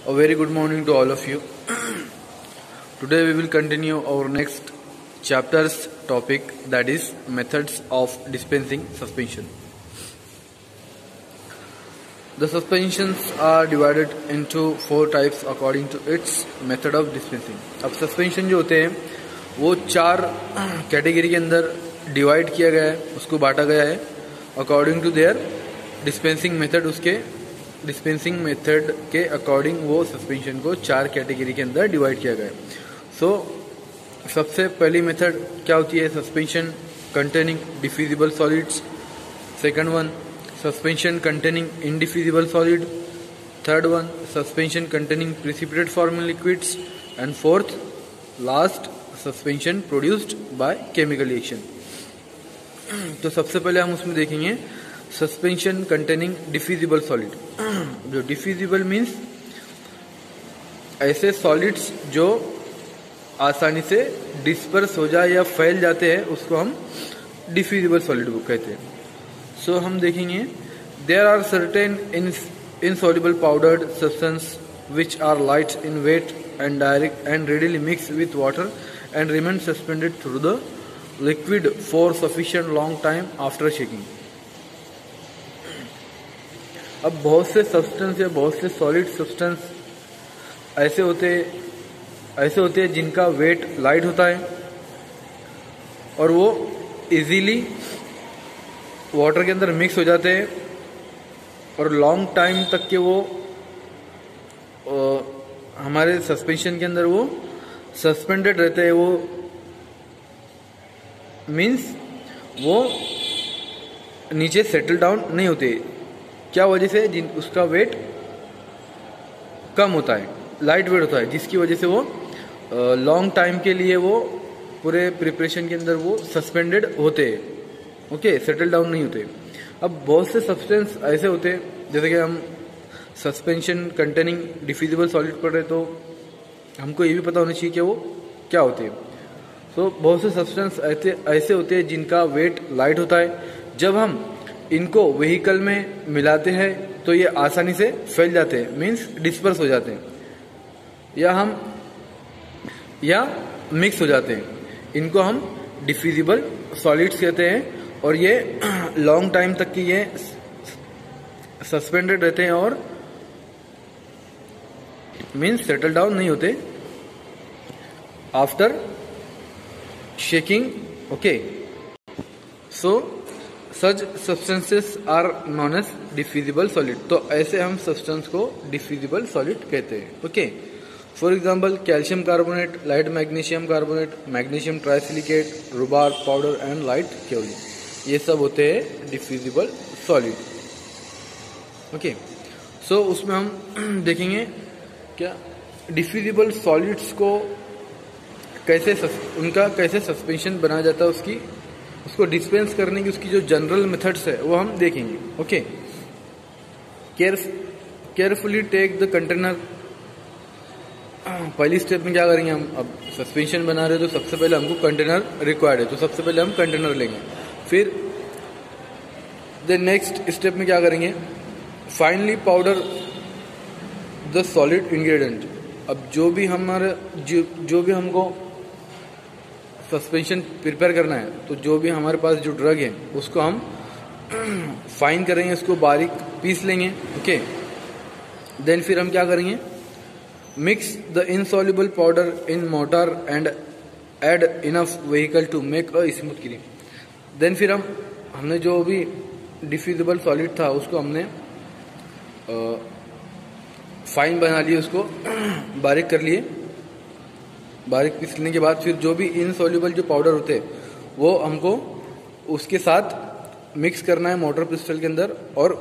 A very good morning to all of you. Today we will continue our next chapter's topic, that is methods of dispensing suspension. The suspensions are divided into 4 types according to its method of dispensing. अब suspension जो होते हैं वो 4 category के अंदर divide किया गया है, उसको बांटा गया है according to their dispensing method. उसके डिस्पेंसिंग मेथड के अकॉर्डिंग वो सस्पेंशन को 4 कैटेगरी के अंदर डिवाइड किया गया है। सबसे पहली मेथड क्या होती है? Suspension containing diffusible solids. Second one suspension containing indiffusible solid. Third one suspension containing precipitate form in liquids. And fourth last suspension produced by chemical reaction. तो सबसे पहले हम उसमें देखेंगे सस्पेंशन कंटेनिंग डिफ्यूजिबल सॉलिड। जो डिफ्यूजिबल मीन्स ऐसे solids जो आसानी से डिस्पर्स हो जाए या फैल जाते हैं, उसको हम डिफ्यूजिबल सॉलिड कहते हैं। हम देखेंगे there are certain insoluble powdered substance which are light in weight and direct and readily mix with water and remain suspended through the liquid for sufficient long time after shaking. अब बहुत से substance या बहुत से solid substance ऐसे होते हैं जिनका वेट लाइट होता है और वो इजीली वाटर के अंदर मिक्स हो जाते हैं और लॉन्ग टाइम तक के वो हमारे सस्पेंशन के अंदर वो सस्पेंडेड रहते हैं। वो मीन्स वो नीचे सेटल डाउन नहीं होते। क्या वजह से? उसका वेट कम होता है, लाइट वेट होता है, जिसकी वजह से वो लॉन्ग टाइम के लिए वो पूरे प्रिपरेशन के अंदर वो सस्पेंडेड होते हैं। ओके, सेटल डाउन नहीं होते। अब बहुत से सब्सटेंस ऐसे होते हैं, जैसे कि हम सस्पेंशन कंटेनिंग डिफ्यूजिबल सॉलिड पढ़ रहे, तो हमको ये भी पता होना चाहिए कि वो क्या होते हैं। बहुत से सब्सटेंस ऐसे होते हैं जिनका वेट लाइट होता है। जब हम इनको व्हीकल में मिलाते हैं तो ये आसानी से फैल जाते हैं, मीन्स डिस्पर्स हो जाते हैं या मिक्स हो जाते हैं। इनको हम डिफ्यूजिबल सॉलिड्स कहते हैं और ये लॉन्ग टाइम तक की ये सस्पेंडेड रहते हैं और मीन्स सेटल डाउन नहीं होते after shaking. Okay, such substances are known as diffusible solid. तो ऐसे हम सब्सटेंस को डिफ्यूजिबल सॉलिड कहते हैं। Okay, for example calcium carbonate, light magnesium carbonate, magnesium trisilicate, rhubarb powder and light kaolin, ये सब होते हैं डिफ्यूजिबल सॉलिड। ओके, उसमें हम देखेंगे क्या डिफ्यूजिबल सॉलिड्स को उनका कैसे सस्पेंशन बनाया जाता है, उसको डिस्पेंस करने की उसकी जो जनरल मेथड्स है वो हम देखेंगे। Okay, carefully take the container. पहली स्टेप में क्या करेंगे? हम अब सस्पेंशन बना रहे हैं तो सबसे पहले हमको कंटेनर रिक्वायर्ड है, तो सबसे पहले हम कंटेनर लेंगे। फिर द नेक्स्ट स्टेप में क्या करेंगे? Finally powder the solid ingredient. अब जो भी हमको सस्पेंशन प्रिपेयर करना है, तो जो भी हमारे पास जो ड्रग है उसको हम फाइन करेंगे, उसको बारीक पीस लेंगे। ओके, देन फिर हम क्या करेंगे? Mix the insoluble powder in mortar and add enough vehicle to make a smooth cream. Then फिर हमने जो भी डिफ्यूजिबल सॉलिड था उसको हमने फाइन बना लिए, उसको बारीक कर लिए। बारीक पीस लेने के बाद फिर जो भी इनसॉल्युबल जो पाउडर होते हैं वो हमको उसके साथ मिक्स करना है मोटर पिस्टल के अंदर और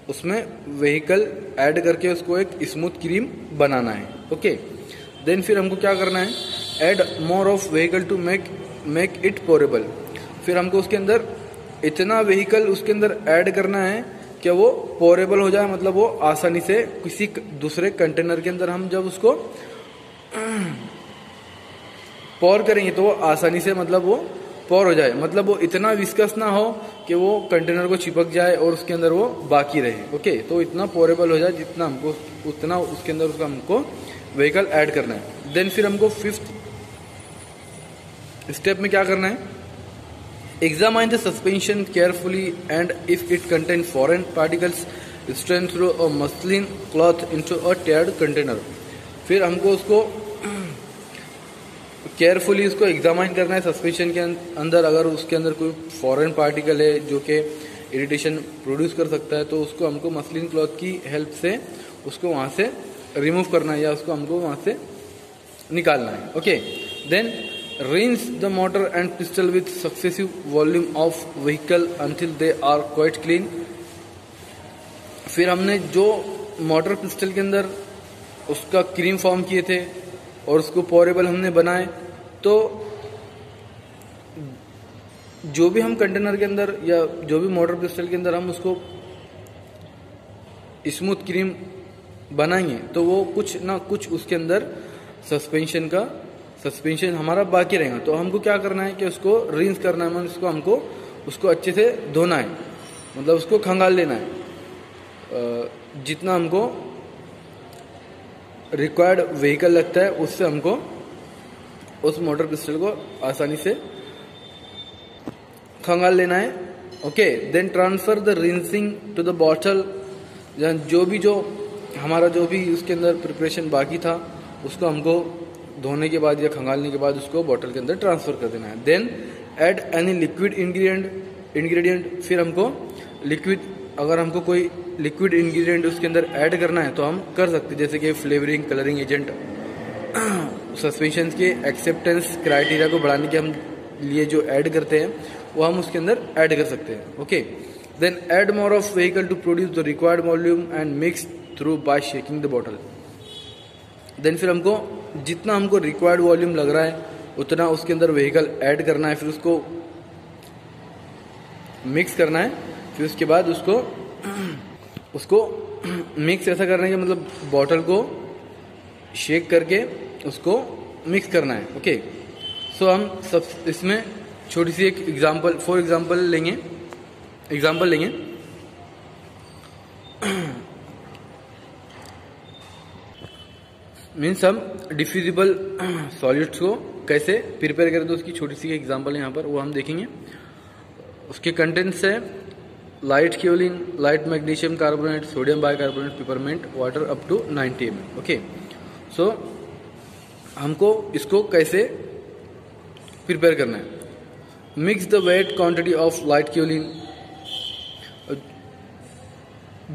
उसमें व्हीकल ऐड करके उसको एक स्मूथ क्रीम बनाना है। ओके, देन फिर हमको क्या करना है? Add more of vehicle to make it pourable. फिर हमको उसके अंदर इतना व्हीकल उसके अंदर ऐड करना है कि वो पोरेबल हो जाए, मतलब वो आसानी से किसी दूसरे कंटेनर के अंदर हम जब उसको पोर करेंगे तो वो आसानी से, मतलब वो पोर हो जाए, मतलब वो इतना विस्कस ना हो कि वो कंटेनर को चिपक जाए और उसके अंदर वो बाकी रहे। ओके, तो इतना पोरेबल हो जाए जितना हमको, उतना उसके अंदर उसका हमको व्हीकल ऐड करना है। देन फिर हमको 5th स्टेप में क्या करना है, examine the suspension carefully and if it contain foreign particles strain through a muslin cloth into a tared container. फिर हमको उसको केयरफुली उसको एग्जामाइन करना है सस्पेंशन के अंदर। अगर उसके अंदर कोई फॉरेन पार्टिकल है जो कि इरिटेशन प्रोड्यूस कर सकता है, तो उसको हमको मस्लिन क्लॉथ की हेल्प से उसको वहाँ से रिमूव करना है या उसको हमको वहाँ से निकालना है। Okay, then rinse the motor and pistol with successive volume of vehicle until they are quite clean। फिर हमने जो मोटर पिस्टल के अंदर उसका क्रीम फॉर्म किए थे और उसको पोरेबल हमने बनाए, तो जो भी हम कंटेनर के अंदर या जो भी मोटर पिस्टल के अंदर हम उसको स्मूथ क्रीम बनाएंगे, तो वो कुछ ना कुछ उसके अंदर सस्पेंशन हमारा बाकी रहेगा। तो हमको क्या करना है कि उसको रिंस करना है, मतलब हमको उसको अच्छे से धोना है, मतलब उसको खंगाल लेना है। जितना हमको रिक्वायर्ड व्हीकल लगता है उससे हमको उस मोटर पिस्टल को आसानी से खंगाल लेना है। Okay, then transfer the rinsing to the bottle. जो हमारा जो भी उसके अंदर प्रिपरेशन बाकी था उसको हमको धोने के बाद या खंगालने के बाद उसको बॉटल के अंदर ट्रांसफर कर देना है। Then add any liquid ingredient. फिर हमको लिक्विड, अगर हमको कोई लिक्विड इंग्रेडिएंट उसके अंदर ऐड करना है तो हम कर सकते हैं, जैसे कि फ्लेवरिंग, कलरिंग एजेंट। सस्पेंशन के एक्सेप्टेंस क्राइटेरिया को बढ़ाने के हम लिए जो ऐड करते हैं वो हम उसके अंदर ऐड कर सकते हैं। Okay, then add more of vehicle to produce the required volume and mix through by shaking the bottle. Then फिर हमको जितना हमको रिक्वायर्ड वॉल्यूम लग रहा है उतना उसके अंदर व्हीकल ऐड करना है, फिर उसको मिक्स करना है। फिर उसके बाद उसको मिक्स ऐसा करना है कि मतलब बॉटल को शेक करके उसको मिक्स करना है। ओके, सो हम सब इसमें छोटी सी एक एग्जांपल लेंगे। मीन्स हम डिफ्यूजिबल सॉलिड्स को कैसे प्रिपेयर करें, तो उसकी छोटी सी एग्जांपल है यहाँ पर, वो हम देखेंगे। उसके कंटेंट्स है light kaolin, light magnesium carbonate, sodium bicarbonate, peppermint water up to 90 ml। Okay, so हमको इसको कैसे प्रिपेयर करना है। Mix the wait quantity of light kaolin.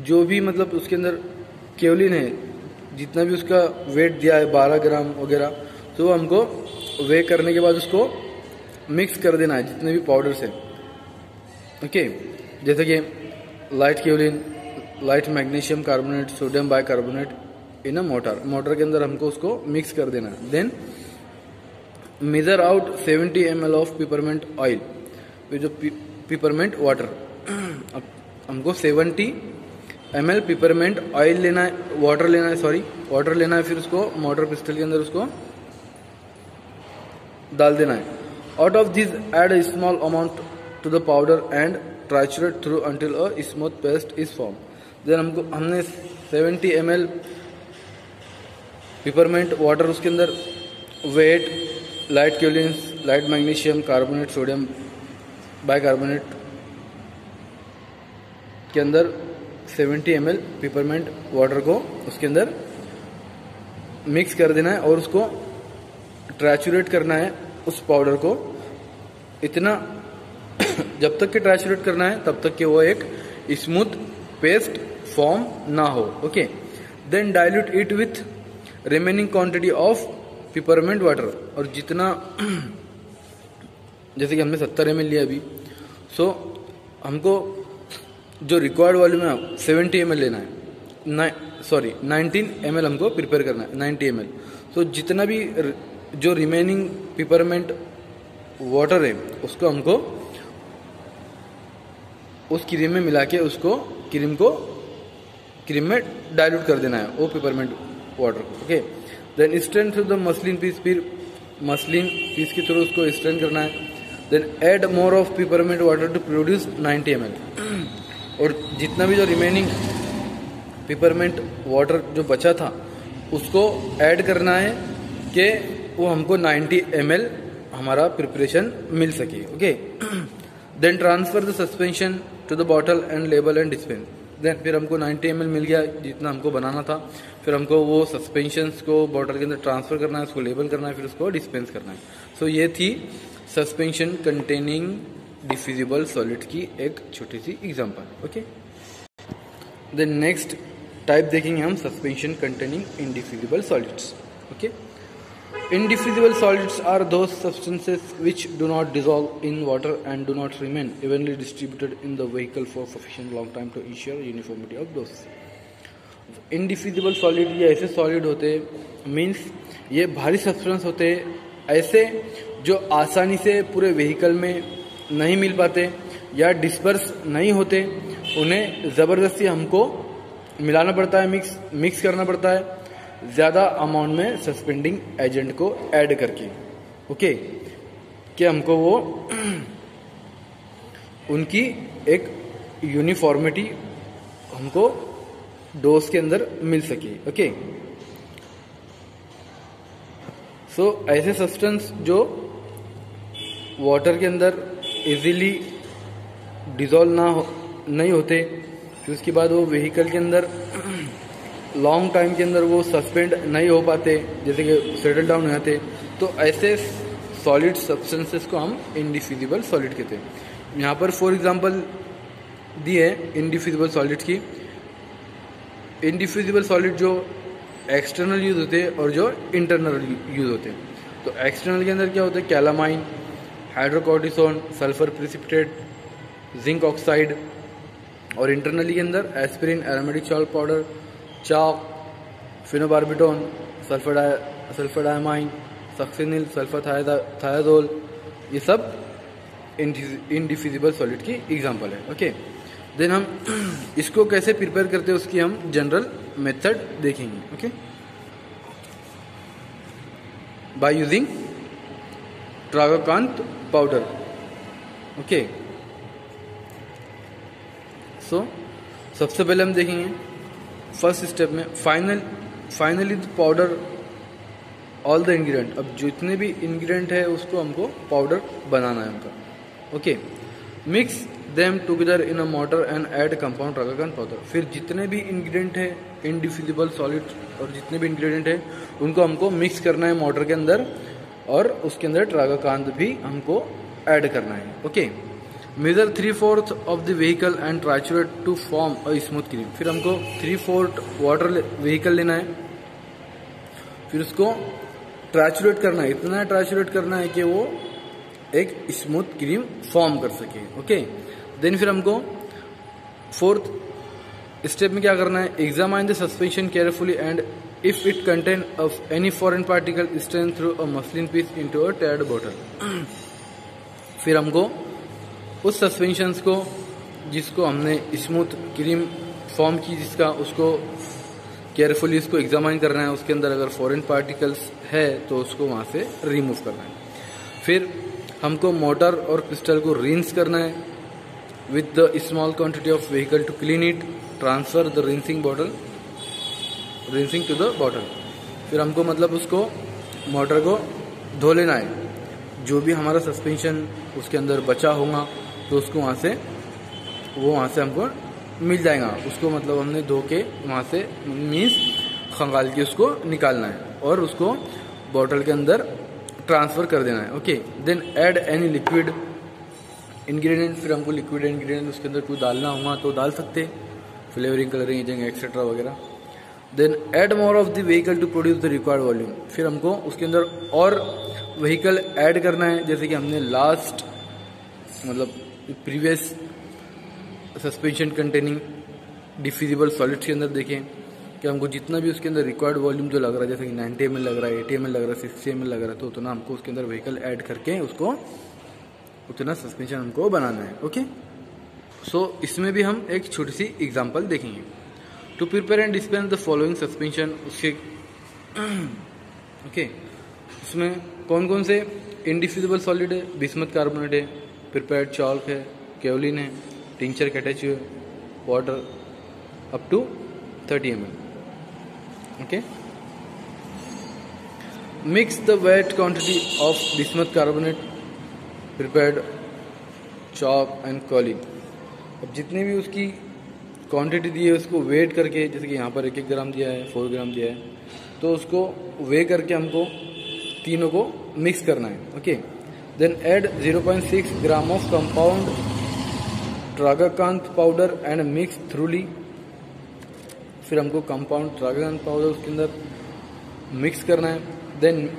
जो भी मतलब उसके अंदर क्योलिन है, जितना भी उसका वेट दिया है 12 ग्राम वगैरह, तो हमको वे करने के बाद उसको मिक्स कर देना है जितने भी पाउडर्स है। ओके, जैसे कि light kaolin, light magnesium carbonate, sodium bicarbonate in a mortar के अंदर हमको उसको मिक्स कर देना है। Then measure out 70 ml of peppermint oil, जो पिपरमेंट वाटर। अब हमको 70 ml पिपरमेंट ऑयल लेना है, वाटर लेना है। फिर उसको मोटर पिस्टल के अंदर उसको डाल देना है। Out of this add a small amount to the powder and triturate through until a smooth paste is form. Then हमने 70 ml पिपरमेंट वाटर, उसके अंदर weight, light kaolin, light magnesium carbonate, sodium bicarbonate के अंदर 70 ml peppermint water को उसके अंदर mix कर देना है और उसको ट्रैचुरेट करना है उस पाउडर को इतना जब तक कि ट्रैचुरेट करना है तब तक कि वो एक स्मूथ पेस्ट फॉर्म ना हो। Okay, then dilute it with remaining quantity of peppermint water. और जितना जैसे कि हमने 70 ml लिया अभी, सो हमको जो रिक्वायर्ड वॉल्यूम है 70 ml लेना है, 19 ml हमको प्रिपेयर करना है, 90 ml। तो जितना भी जो रिमेनिंग पिपरमेंट वाटर है उसको हमको उस क्रीम में मिला के उसको क्रीम में डाइल्यूट कर देना है वो पिपरमेंट वाटर को। Okay, then strain through the muslin piece, फिर मसलिन पीस के थ्रू उसको स्ट्रेन करना है। Then add more of peppermint water to produce 90 ml। और जितना भी जो रिमेनिंग पिपरमिंट वाटर जो बचा था उसको ऐड करना है कि वो हमको 90 ml हमारा प्रिपरेशन मिल सके। Okay, then transfer the suspension to the bottle and label and dispense. Then फिर हमको 90 ml मिल गया जितना हमको बनाना था, फिर हमको वो सस्पेंशंस को बॉटल के अंदर ट्रांसफर करना है, उसको लेबल करना है, फिर उसको डिस्पेंस करना है। सो ये थी सस्पेंशन कंटेनिंग डिफ्यूजिबल सॉलिड की एक छोटी सी example. Okay, then next type देखेंगे हम suspension containing indiffusible solids. Okay, indiffusible solids are those substances which do not dissolve in water and do not remain evenly distributed in the vehicle for sufficient long time to ensure uniformity of dose। indiffusible solid ये ऐसे solid होते means ये भारी substance होते ऐसे जो आसानी से पूरे व्हीकल में नहीं मिल पाते या डिस्पर्स नहीं होते, उन्हें ज़बरदस्ती हमको मिलाना पड़ता है, मिक्स करना पड़ता है ज़्यादा अमाउंट में सस्पेंडिंग एजेंट को ऐड करके। ओके, कि हमको वो उनकी एक यूनिफॉर्मिटी हमको डोज के अंदर मिल सके। ओके, सो ऐसे सब्सटेंस जो वाटर के अंदर इजीली डिसॉल्व नहीं होते, फिर उसके बाद वो व्हीकल के अंदर लॉन्ग टाइम के अंदर वो सस्पेंड नहीं हो पाते, जैसे कि सेटल डाउन हो जाते, तो ऐसे सॉलिड सब्सटेंसेस को हम इंडिफ्यूजिबल सॉलिड कहते हैं। यहाँ पर फॉर एग्जांपल दी है इंडिफ्यूजिबल सॉलिड की। इंडिफ्यूजिबल सॉलिड जो एक्सटर्नल यूज होते हैं और जो इंटरनल यूज होते हैं। तो एक्सटर्नल के अंदर क्या होता है, calamine, hydrocortisone, sulphur precipitate, zinc oxide, और इंटरनली के अंदर aspirin, aromatic salt powder, chalk, phenobarbitone, sulphur diamine, succinyl, sulphur thiazole, ये सब इंडिफ्यूजिबल सॉलिड की एग्जांपल है। ओके, देन हम इसको कैसे प्रिपेयर करते हैं उसकी हम जनरल मेथड देखेंगे। Okay, by using tragacanth powder. Okay, so सबसे पहले हम देखेंगे फर्स्ट स्टेप में finally powder all the ingredient. अब जितने भी इंग्रेडिएंट है उसको हमको पाउडर बनाना है उनका। Okay, mix them together in a mortar and add compound tragacanth powder. फिर जितने भी इंग्रेडिएंट है इंडिफ्यूजिबल सॉलिड और जितने भी इंग्रेडिएंट है उनको हमको मिक्स करना है मोर्टर के अंदर, और उसके अंदर ट्रागाकांत भी हमको ऐड करना है। Okay, measure 3/4 of the vehicle and triturate to form a smooth cream. फिर हमको 3/4 वाटर व्हीकल लेना है, फिर उसको ट्राचुरेट करना है, इतना ट्राचुरेट करना है कि वो एक स्मूथ क्रीम फॉर्म कर सके। ओके, देन फिर हमको फोर्थ स्टेप में क्या करना है, examine the suspension carefully and if it contain of any foreign particle strain through a muslin piece into a tared bottle. फिर हमको उस सस्पेंशंस को जिसको हमने स्मूथ क्रीम फॉर्म की जिसका, उसको केयरफुली उसको एग्जामाइन करना है, उसके अंदर अगर फॉरेन पार्टिकल्स है तो उसको वहाँ से रिमूव करना है। फिर हमको मोटर और क्रिस्टल को रिंस करना है with the small quantity of vehicle to clean it, transfer the rinsing to the bottle. फिर हमको मतलब उसको मोटर को धो लेना है, जो भी हमारा सस्पेंशन उसके अंदर बचा होगा तो उसको वहाँ से हमको मिल जाएगा, उसको मतलब हमने धो के वहाँ से मीन्स खंगाल के उसको निकालना है और उसको बॉटल के अंदर ट्रांसफ़र कर देना है। Okay, then add any liquid ingredient. फिर हमको लिक्विड इंग्रेडिएंट उसके अंदर कुछ डालना होगा तो डाल सकते, फ्लेवरिंग, कलरिंग एजेंट एक्सेट्रा वगैरह। Then add more of the vehicle to produce the required volume. फिर हमको उसके अंदर और व्हीकल ऐड करना है, जैसे कि हमने लास्ट मतलब previous suspension containing diffusible solids के अंदर देखें कि हमको जितना भी उसके अंदर रिक्वायर्ड वॉल्यूम जो लग रहा है, जैसे कि 90 ml लग रहा है, 80 ml लग रहा है, 60 ml लग रहा है, तो उतना हमको उसके अंदर व्हीकल ऐड करके उसको उतना सस्पेंशन हमको बनाना है। ओके, सो इसमें भी हम एक छोटी सी एग्जांपल देखेंगे। To prepare and dispense the following suspension, उसके ओके उसमें कौन कौन से इंडिफ्यूजिबल सॉलिड है, बिस्मथ कार्बोनेट है, प्रिपेयर्ड चॉल्क है, केवलिन है, टिंचर कैटेच्यू है, water up to 30 ml. Okay, mix the wait quantity of bismuth carbonate, prepared chalk and kaolin. अब जितनी भी उसकी क्वांटिटी दी है उसको वेट करके, जैसे कि यहाँ पर 1 ग्राम दिया है, 4 ग्राम दिया है, तो उसको वे करके हमको तीनों को मिक्स करना है. Okay, then add 0.6 gram of compound tragacanth powder and mix thoroughly. फिर हमको कंपाउंड ट्रागाकांत पाउडर उसके अंदर मिक्स करना है. Then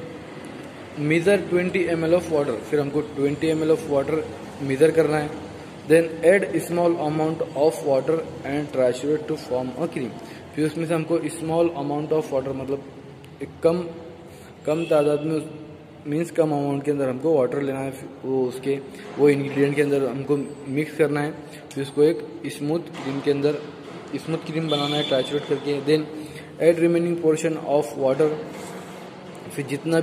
measure 20 ml of water, फिर हमको 20 ml ऑफ वाटर मेजर करना है. Then add small amount of water and triturate to form a cream. फिर उसमें से हमको स्मॉल अमाउंट ऑफ वाटर, मतलब एक कम तादाद में, मीन्स कम अमाउंट के अंदर हमको वाटर लेना है. वो इंग्रेडिएंट के अंदर हमको मिक्स करना है. फिर उसको एक स्मूथ क्रीम बनाना है ट्राइचुरेट करके. Then add remaining portion of water. फिर जितना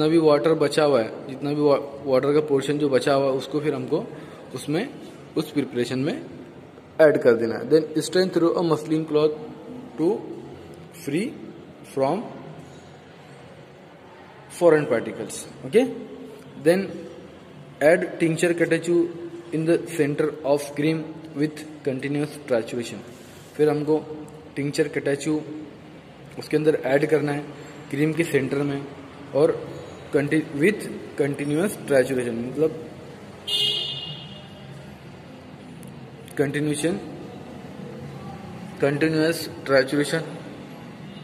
भी वाटर बचा हुआ है, जितना भी वाटर का पोर्शन जो बचा हुआ है, उसको फिर हमको उसमें उस प्रिपरेशन में ऐड कर देना है. Then strain through a muslin cloth to free from foreign particles. Okay, then add tincture catechu in the centre of cream with continuous trituration. फिर हमको टिंचर कैटेच्यू उसके अंदर ऐड करना है क्रीम के सेंटर में, और विथ कंटिन्यूस ट्राइचुरेशन, मतलब कंटिन्यूस ट्राइचुरेशन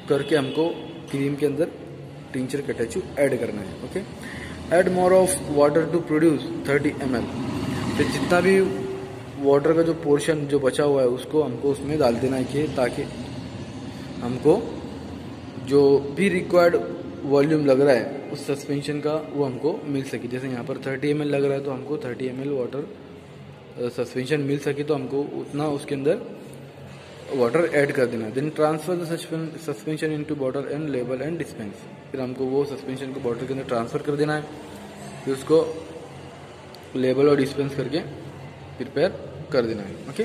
करके हमको क्रीम के अंदर टिंचर कैटेच्यू ऐड करना है. Okay, add more of water to produce 30 ml. फिर जितना भी वाटर का जो पोर्शन जो बचा हुआ है उसको हमको उसमें डाल देना है, ताकि हमको जो भी रिक्वायर्ड वॉल्यूम लग रहा है उस सस्पेंशन का वो हमको मिल सके. जैसे यहाँ पर 30 ml लग रहा है, तो हमको 30 ml वाटर सस्पेंशन मिल सके, तो हमको उतना उसके अंदर वाटर ऐड कर देना. Then transfer the suspension into bottle and label and dispense. फिर हमको वो सस्पेंशन को बॉटल के अंदर ट्रांसफर कर देना है. फिर उसको लेबल और डिस्पेंस करके प्रिपेयर कर देना है. ओके,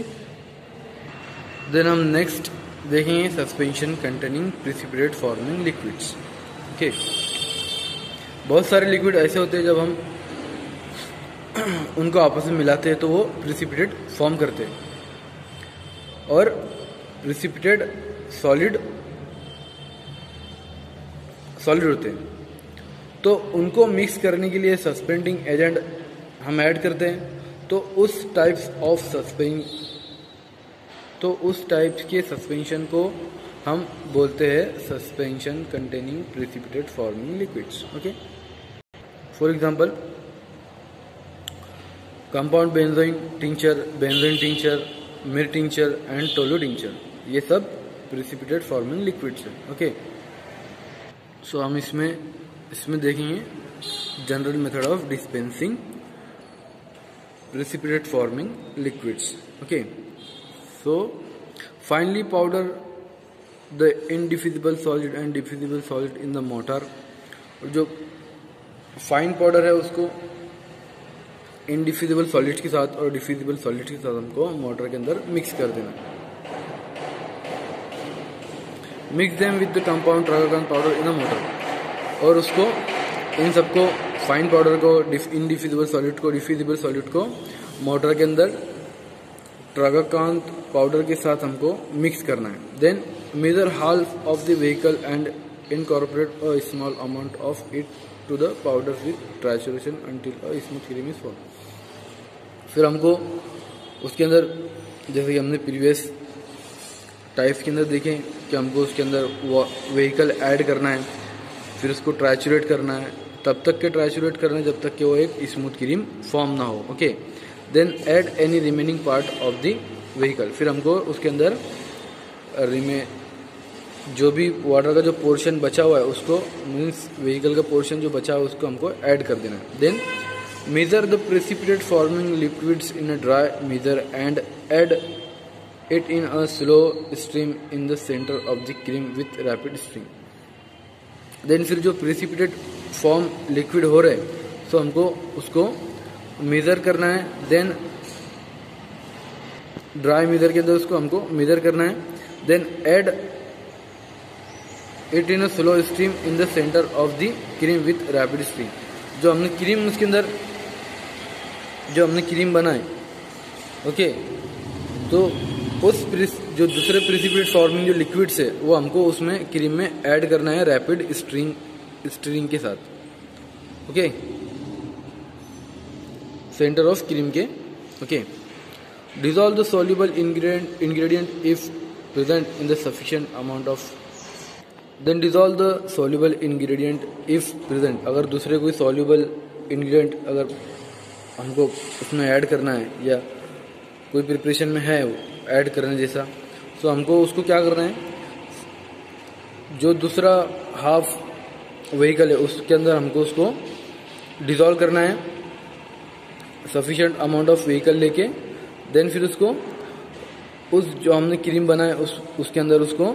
देन हम नेक्स्ट देखेंगे suspension containing precipitate forming liquids. Okay, बहुत सारे लिक्विड ऐसे होते हैं जब हम उनको आपस में मिलाते हैं तो वो प्रिसिपिटेट फॉर्म करते हैं, और प्रिसिपिटेट सॉलिड होते हैं. तो उनको मिक्स करने के लिए सस्पेंडिंग एजेंट हम ऐड करते हैं. तो उस टाइप्स के सस्पेंशन को हम बोलते हैं suspension containing precipitate forming liquids. Okay, for example compound benzoin tincture, मिर टिंचर एंड टोलो टिंचर, ये सब प्रिसिपिटेट फॉर्मिंग लिक्विड्स है. ओके, सो हम इसमें देखेंगे general method of dispensing precipitate forming liquids. Okay, so finely powder the indiffusible solid and diffusible solid in the mortar. और जो fine powder है उसको इनडिफ्यूजिबल सॉलिड्स के साथ और डिफ्यूजिबल सॉलिड्स के साथ हमको मोटर के अंदर मिक्स कर देना. Mix them with the compound tragacanth powder in the mortar. और उसको इन सबको फाइन पाउडर को, इनडिफ्यूजिबल सॉलिड को, डिफ्यूजिबल सॉलिड को मोटर के अंदर ट्रागाकांत पाउडर के साथ हमको मिक्स करना है. Then measure half of the vehicle and incorporate a small amount of it to the powder with trituration until a smooth cream is form. फिर हमको उसके अंदर, जैसे कि हमने प्रीवियस टाइप्स के अंदर देखें कि हमको उसके अंदर व्हीकल ऐड करना है, फिर उसको ट्राइचुरेट करना है, तब तक के ट्राइचुरेट करना है जब तक कि वो एक स्मूथ क्रीम फॉर्म ना हो. Okay, then add any remaining part of the vehicle. फिर हमको उसके अंदर जो भी वाटर का जो पोर्शन बचा हुआ है उसको, मीन्स व्हीकल का पोर्शन जो बचा हुआ है उसको हमको ऐड कर देना है. Then measure the precipitate forming liquids in a dry measure and add it in a slow stream in the centre of the cream with rapid stream. Then फिर जो प्रेसिपिटेट फॉर्म लिक्विड हो रहे तो हमको उसको मेज़र करना है। Then dry measure के अंदर उसको हमको मेज़र करना है। Then add it in a slow stream in the centre of the cream with rapid stream. जो हमने क्रीम उसके अंदर जो हमने क्रीम बनाए, ओके, तो उस जो दूसरे प्रेसिपिटेट फॉर्मिंग जो लिक्विड्स है वो हमको उसमें क्रीम में ऐड करना है रैपिड स्ट्रीम के साथ, ओके, सेंटर ऑफ क्रीम के, okay. Dissolve the soluble ingredient if present in the sufficient amount of, then dissolve the soluble ingredient if present। अगर दूसरे कोई soluble ingredient अगर हमको उसमें ऐड करना है या कोई प्रिपरेशन में है ऐड करने जैसा, तो हमको उसको क्या करना है, जो दूसरा हाफ व्हीकल है उसके अंदर हमको उसको डिजॉल्व करना है सफिशिएंट अमाउंट ऑफ व्हीकल लेके। देन फिर उसको उस जो हमने क्रीम बनाया उसके अंदर उसको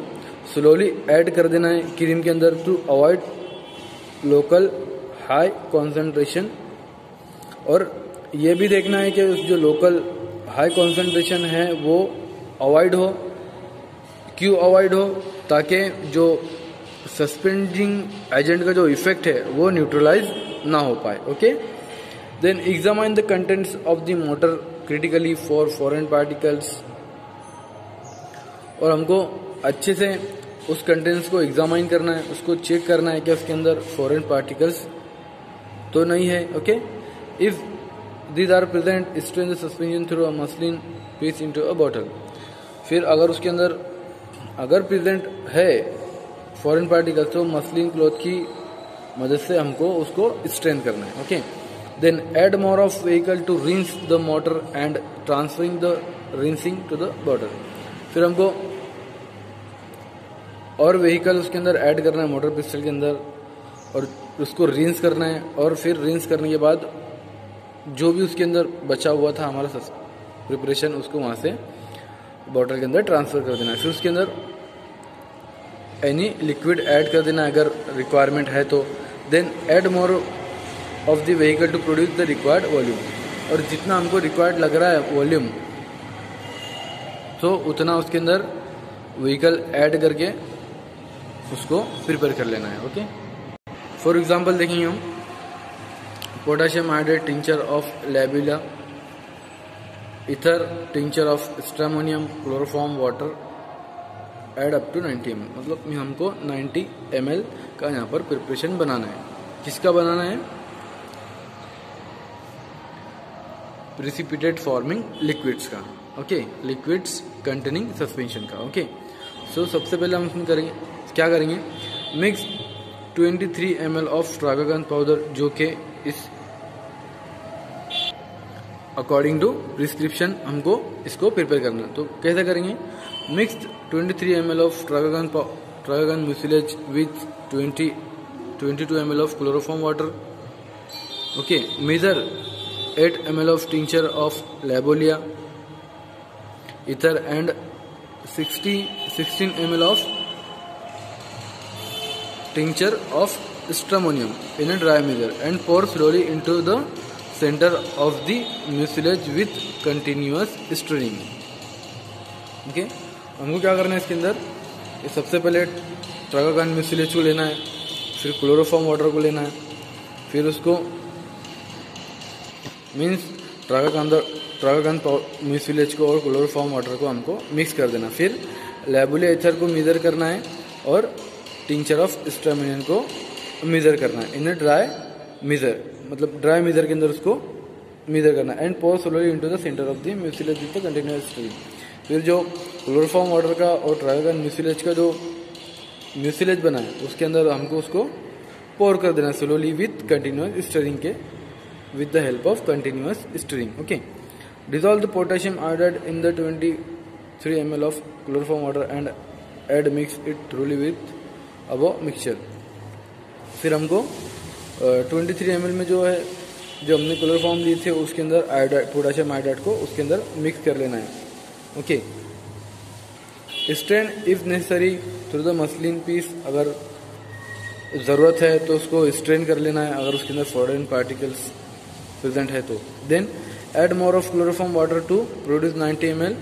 स्लोली ऐड कर देना है क्रीम के अंदर to avoid local high concentration. और ये भी देखना है कि उस जो लोकल हाई कॉन्सेंट्रेशन है वो अवॉइड हो। क्यों अवॉइड हो? ताकि जो सस्पेंडिंग एजेंट का जो इफेक्ट है वो न्यूट्रलाइज ना हो पाए, okay. Then examine the contents of the mortar critically for foreign particles. और हमको अच्छे से उस कंटेंट्स को एग्जामाइन करना है, उसको चेक करना है कि उसके अंदर फॉरेन पार्टिकल्स तो नहीं है, okay. If these are present, strain the suspension through a muslin piece into a bottle। फिर अगर उसके अंदर अगर प्रेजेंट है फॉरेन पार्टिकल्स तो मसलिन क्लॉथ की मदद से हमको उसको स्ट्रेन करना है, okay. Then add more of vehicle to rinse the mortar and transferring the rinsing to the bottle. फिर हमको और व्हीकल उसके अंदर ऐड करना है मोटर पिस्टल के अंदर और उसको रिंस करना है। और फिर रिंस करने के बाद जो भी उसके अंदर बचा हुआ था हमारा प्रिपरेशन उसको वहाँ से बॉटल के अंदर ट्रांसफ़र कर देना है। फिर उसके अंदर एनी लिक्विड ऐड कर देना अगर रिक्वायरमेंट है तो। Then add more of the vehicle to produce the required volume. और जितना हमको रिक्वायर्ड लग रहा है वॉल्यूम तो उतना उसके अंदर व्हीकल ऐड करके उसको प्रिपेयर कर लेना है, ओके। फॉर एग्जांपल देखेंगे हम potassium iodide tincture of lobelia, ether tincture of stramonium, chloroform water add up to 90 ml। मतलब हमको 90 ml का यहाँ पर प्रिपरेशन बनाना है। किसका बनाना है? प्रेसिपिटेट फॉर्मिंग लिक्विड्स का, ओके, लिक्विड्स कंटेनिंग सस्पेंशन का, ओके। सो सबसे पहले हम इसमें करेंगे क्या करेंगे, मिक्स 23 ml ऑफ ट्रागागन पाउडर जो कि इस अकॉर्डिंग टू प्रिस्क्रिप्शन हमको इसको प्रिपेयर करना है। तो कैसे करेंगे, mix 23 ml of tragacanth mucilage with 22 ml of chloroform water, okay. Measure 8 ml of tincture of lobelia, ether and 16 ml of tincture of stramonium in a dry measure and pour slowly into the centre of the mucilage with continuous straining, okay. हमको क्या करना है इसके अंदर, सबसे पहले ट्रागागन mucilage को लेना है, फिर क्लोरोफॉर्म वाटर को लेना है, फिर उसको मीन्स ट्रागागन म्यूसिलेज को और क्लोरोफॉर्म वाटर को हमको मिक्स कर देना। फिर लेबुला एथर को मेजर करना है और टिंचर ऑफ स्ट्रेमोनियम को मेजर करना है इन अ ड्राई मेजर, मतलब ड्राई मेजर के अंदर उसको मेजर करना है। And pour slowly into the centre of the mucilage with the continuous stream. फिर जो क्लोरोफॉर्म वाटर का और ट्रागागन म्यूसिलेज का जो म्यूसिलेज बना है उसके अंदर हमको उसको पोर कर देना स्लोली विथ कंटिन्यूअस स्टीरिंग के with the help of continuous stirring, okay। Dissolve the potassium iodide in the 23 ml of chloroform water and add mix it thoroughly with above mixture। फिर हमको 23 ml में जो है जो हमने क्लोरोफॉर्म लिए थे उसके अंदर आयोडाइड पोटेशियम आयोडाइड को उसके अंदर मिक्स कर लेना है, okay. Strain if necessary through the muslin piece, अगर ज़रूरत है तो उसको स्ट्रेन कर लेना है अगर उसके अंदर फॉरेन पार्टिकल्स प्रेजेंट है तो। Then add more of chloroform water to produce 90 ml,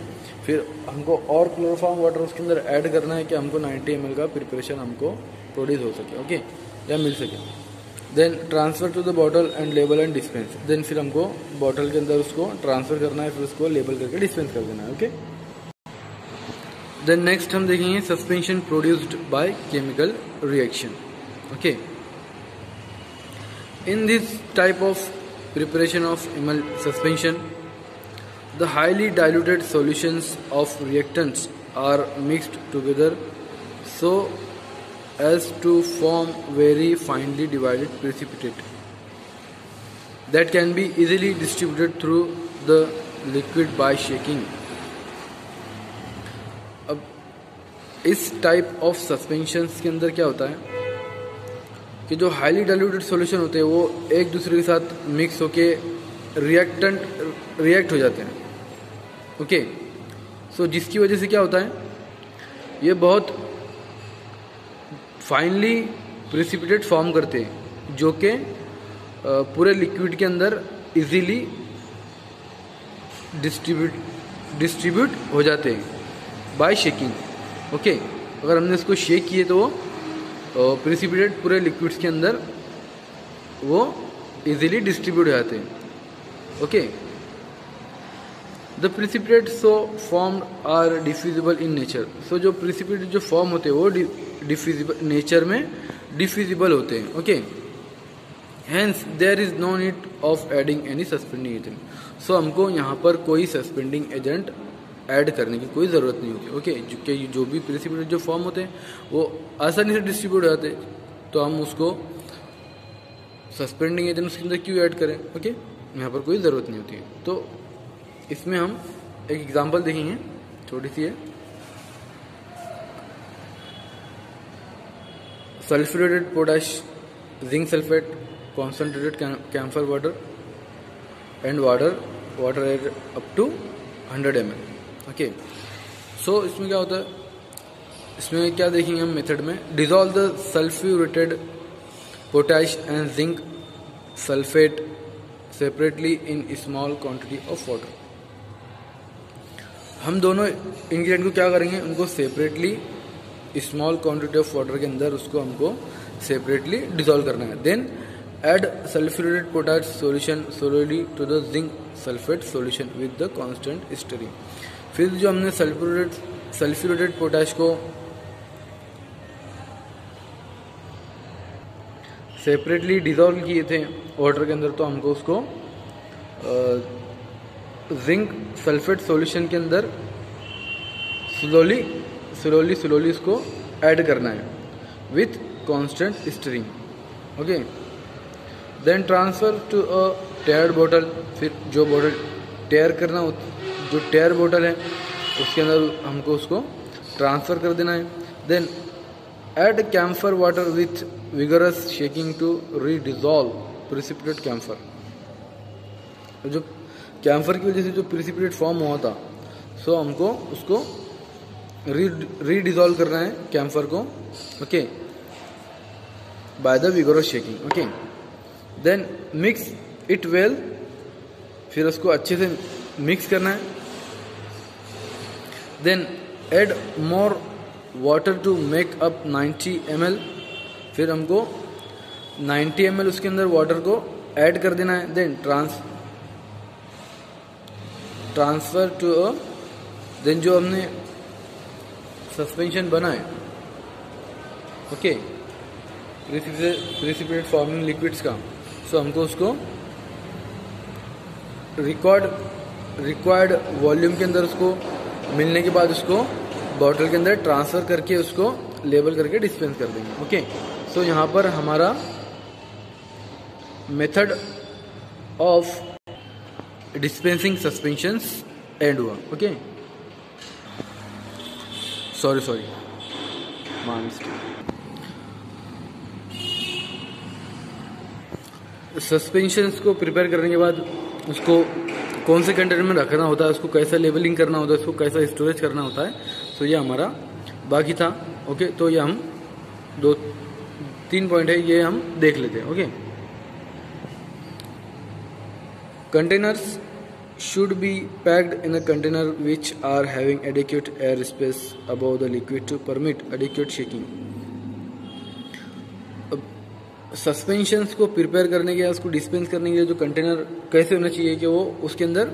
फिर हमको और क्लोरोफॉर्म वाटर उसके अंदर ऐड करना है कि हमको 90 ml का प्रिपरेशन हमको प्रोड्यूस हो सके, ओके, या मिल सके। Then transfer to the bottle and label and dispense, then फिर हमको बॉटल के अंदर उसको ट्रांसफ़र करना है, फिर उसको लेबल करके डिस्पेंस कर देना है, ओके। देन नेक्स्ट हम देखेंगे suspension produced by chemical reaction, okay. In this type of preparation of suspension, the highly diluted solutions of reactants are mixed together so as to form very finely divided precipitate that can be easily distributed through the liquid by shaking. अब इस type of suspensions के अंदर क्या होता है कि जो highly diluted solution होते हैं वो एक दूसरे के साथ मिक्स होके रिएक्ट हो जाते हैं, ओके। सो जिसकी वजह से क्या होता है, ये बहुत फाइनली प्रेसिपिटेट फॉर्म करते हैं जो कि पूरे लिक्विड के अंदर इजीली डिस्ट्रीब्यूट हो जाते हैं बाय शेकिंग, ओके। अगर हमने इसको शेक किए तो वो प्रेसिपिटेट पूरे लिक्विड्स के अंदर वो इजीली डिस्ट्रीब्यूट हो जाते हैं, okay. The precipitate so formed are diffusible in nature, so जो प्रेसिपिटेट जो फॉर्म होते हैं वो डिफ्यूजिबल नेचर में डिफ्यूजिबल होते हैं, okay. Hence there is no need of adding any suspending agent, so हमको यहाँ पर कोई सस्पेंडिंग एजेंट ऐड करने की कोई ज़रूरत नहीं होती, ओके। क्योंकि जो भी प्रेसिपिटेट जो फॉर्म होते हैं वो आसानी से डिस्ट्रीब्यूट हो जाते हैं, तो हम उसको सस्पेंडिंग एजेंट उसके अंदर क्यों ऐड करें, ओके। यहाँ पर कोई ज़रूरत नहीं होती है। तो इसमें हम एक एग्जांपल देखेंगे, छोटी सी है। Sulphurated potash, zinc sulphate, concentrated camphor water and water add up to 100 ml, okay. So इसमें क्या होता है, इसमें क्या देखेंगे हम मेथड में, dissolve the sulphurated potash and zinc sulphate separately in small quantity of water. हम दोनों इंग्रेडिएंट को क्या करेंगे, उनको separately small quantity of water के अंदर उसको हमको सेपरेटली डिजॉल्व करना है। Then add sulphurated potash solution solely to the zinc sulphate solution with the constant stirring. फिर जो हमने सल्फ्यूरेटेड पोटैश को सेपरेटली डिजॉल्व किए थे वाटर के अंदर, तो हमको उसको जिंक सल्फेट सॉल्यूशन के अंदर स्लोली इसको ऐड करना है with constant stirring, okay. Then transfer to a tared bottle, फिर जो बॉटल टेयर करना जो टेयर बॉटल है उसके अंदर हमको उसको ट्रांसफ़र कर देना है। Then add camphor water with vigorous shaking to redissolve precipitate camphor. जो कैम्फर की वजह से जो प्रेसिपिटेट फॉर्म हुआ था, सो हमको उसको रीडिजॉल्व करना है कैम्फर को, okay, by the vigorous shaking, okay. Then mix it well, फिर उसको अच्छे से मिक्स करना है। Then add more water to make up 90 ml, फिर हमको 90 ml उसके अंदर वाटर को ऐड कर देना है। देन ट्रांसफर टू देन जो हमने सस्पेंशन बना है, ओके, प्रेसिपिटेट फॉर्मिंग लिक्विड्स का, सो हमको उसको रिक्वायर्ड वॉल्यूम के अंदर उसको मिलने के बाद उसको बॉटल के अंदर ट्रांसफ़र करके उसको लेबल करके डिस्पेंस कर देंगे, ओके। सो यहाँ पर हमारा method of dispensing suspensions end हुआ, ओके। सॉरी सस्पेंशंस को प्रिपेयर करने के बाद उसको कौन से कंटेनर में रखना होता है, उसको कैसा लेबलिंग करना होता है, उसको कैसा स्टोरेज करना होता है, तो ये हमारा बाकी था, ओके। तो ये हम 3 पॉइंट है, ये हम देख लेते हैं। Okay, containers should be packed in a container which are having adequate air space above the liquid to permit adequate shaking. अब सस्पेंशंस को प्रिपेयर करने के लिए, उसको डिस्पेंस करने के लिए जो कंटेनर कैसे होना चाहिए कि वो उसके अंदर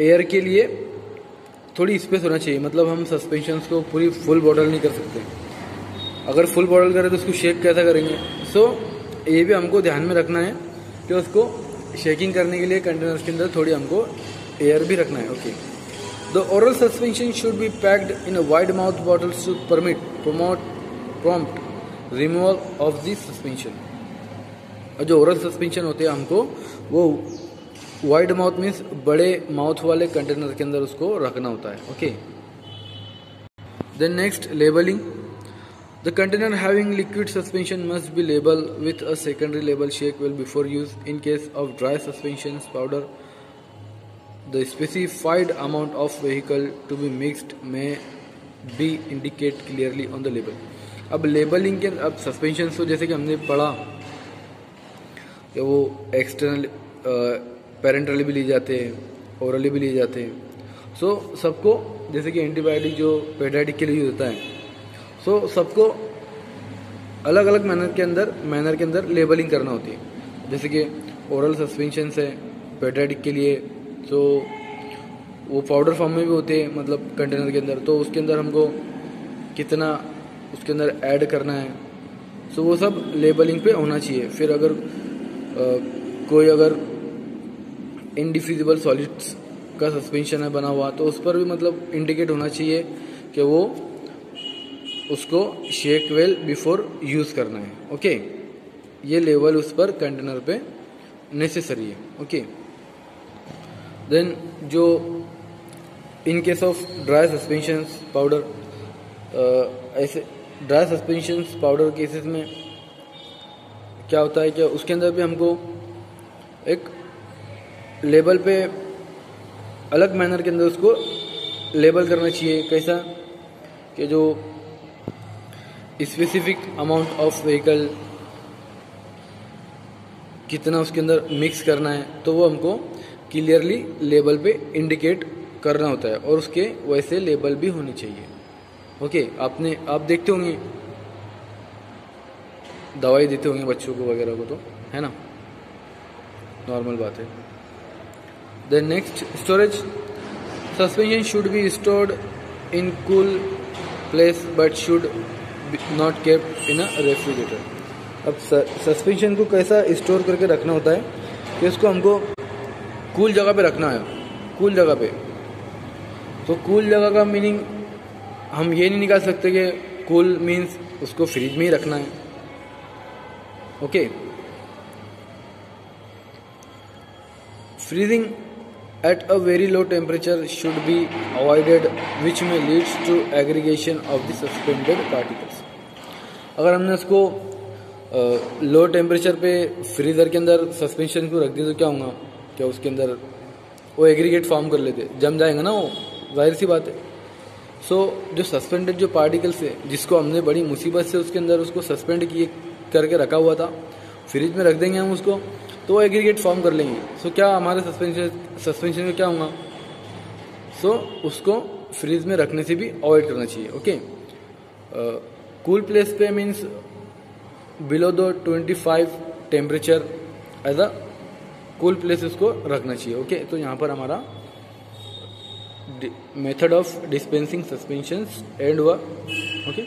एयर के लिए थोड़ी स्पेस होना चाहिए। मतलब हम सस्पेंशंस को पूरी फुल बॉटल नहीं कर सकते। अगर फुल बॉटल करें तो उसको शेक कैसा करेंगे? ये भी हमको ध्यान में रखना है कि उसको शेकिंग करने के लिए कंटेनर्स के अंदर थोड़ी हमको एयर भी रखना है। Okay, the oral suspension should be packed in a wide mouth bottles to prompt removal of this suspension. और जो ओरल सस्पेंशन होते हैं हमको वो वाइड माउथ मीन्स बड़े माउथ वाले कंटेनर के अंदर उसको रखना होता है। Okay, then next labelling. The container having liquid suspension must be labeled with a secondary label shake well before use. In case of dry suspensions powder, the specified amount of vehicle to be mixed may be indicate clearly on the label. अब labelling के अब suspension तो जैसे कि हमने पढ़ा कि वो एक्सटर्नल पेरेंटली भी लिए जाते हैं, ओरली भी लिए जाते हैं। सो सबको जैसे कि एंटीबायोटिक जो पेडियाट्रिक के लिए यूज होता है, सो सबको अलग अलग मैनर के अंदर लेबलिंग करना होती है। जैसे कि ओरल सस्पेंशन है पेडियाट्रिक के लिए, तो वो पाउडर फॉर्म में भी होते हैं, मतलब कंटेनर के अंदर, तो उसके अंदर हमको कितना उसके अंदर ऐड करना है, सो वो सब लेबलिंग पे होना चाहिए। फिर अगर कोई अगर इनडिफ्यूजिबल सॉलिड्स का सस्पेंशन है बना हुआ, तो उस पर भी मतलब इंडिकेट होना चाहिए कि वो उसको शेक वेल बिफोर यूज करना है। ओके, ये लेवल उस पर कंटेनर पे नेसेसरी है। ओके, देन जो in case of dry suspensions powder, ऐसे ड्राई सस्पेंशंस पाउडर केसेस में क्या होता है कि उसके अंदर भी हमको एक लेबल पे अलग मैनर के अंदर उसको लेबल करना चाहिए। कैसा कि जो स्पेसिफिक अमाउंट ऑफ व्हीकल कितना उसके अंदर मिक्स करना है, तो वो हमको क्लियरली लेबल पे इंडिकेट करना होता है, और उसके वैसे लेबल भी होनी चाहिए। ओके, आप देखते होंगे दवाई देते होंगे बच्चों को वगैरह को, तो है ना, नॉर्मल बात है। Then next, storage. Suspension should be stored in cool place but should not kept in a refrigerator. अब सस्पेंशन को कैसा स्टोर करके रखना होता है कि उसको हमको कूल जगह पे रखना है। कूल जगह पे, तो कूल जगह का मीनिंग हम ये नहीं निकाल सकते कि कूल मीन्स उसको फ्रिज में ही रखना है। Okay, freezing at a very low temperature should be avoided which may leads to aggregation of the suspended particles। अगर हमने उसको लो टेम्परेचर पे फ्रीजर के अंदर सस्पेंशन को रख दिया तो क्या होगा, क्या उसके अंदर वो एग्रीगेट फॉर्म कर लेते, जम जाएंगे ना वो, जाहिर सी बात है। सो जो सस्पेंडेड जो पार्टिकल्स है, जिसको हमने बड़ी मुसीबत से उसके अंदर उसको सस्पेंड किए करके रखा हुआ था, फ्रिज में रख देंगे हम उसको, तो वो एग्रीगेट फॉर्म कर लेंगे। सो क्या हमारे सस्पेंशन में क्या होगा, सो उसको फ्रिज में रखने से भी अवॉइड करना चाहिए। ओके, कूल प्लेस पे means below the 25 temperature as a cool place उसको रखना चाहिए। ओके, तो यहाँ पर हमारा method of dispensing suspensions end हुआ। ओके।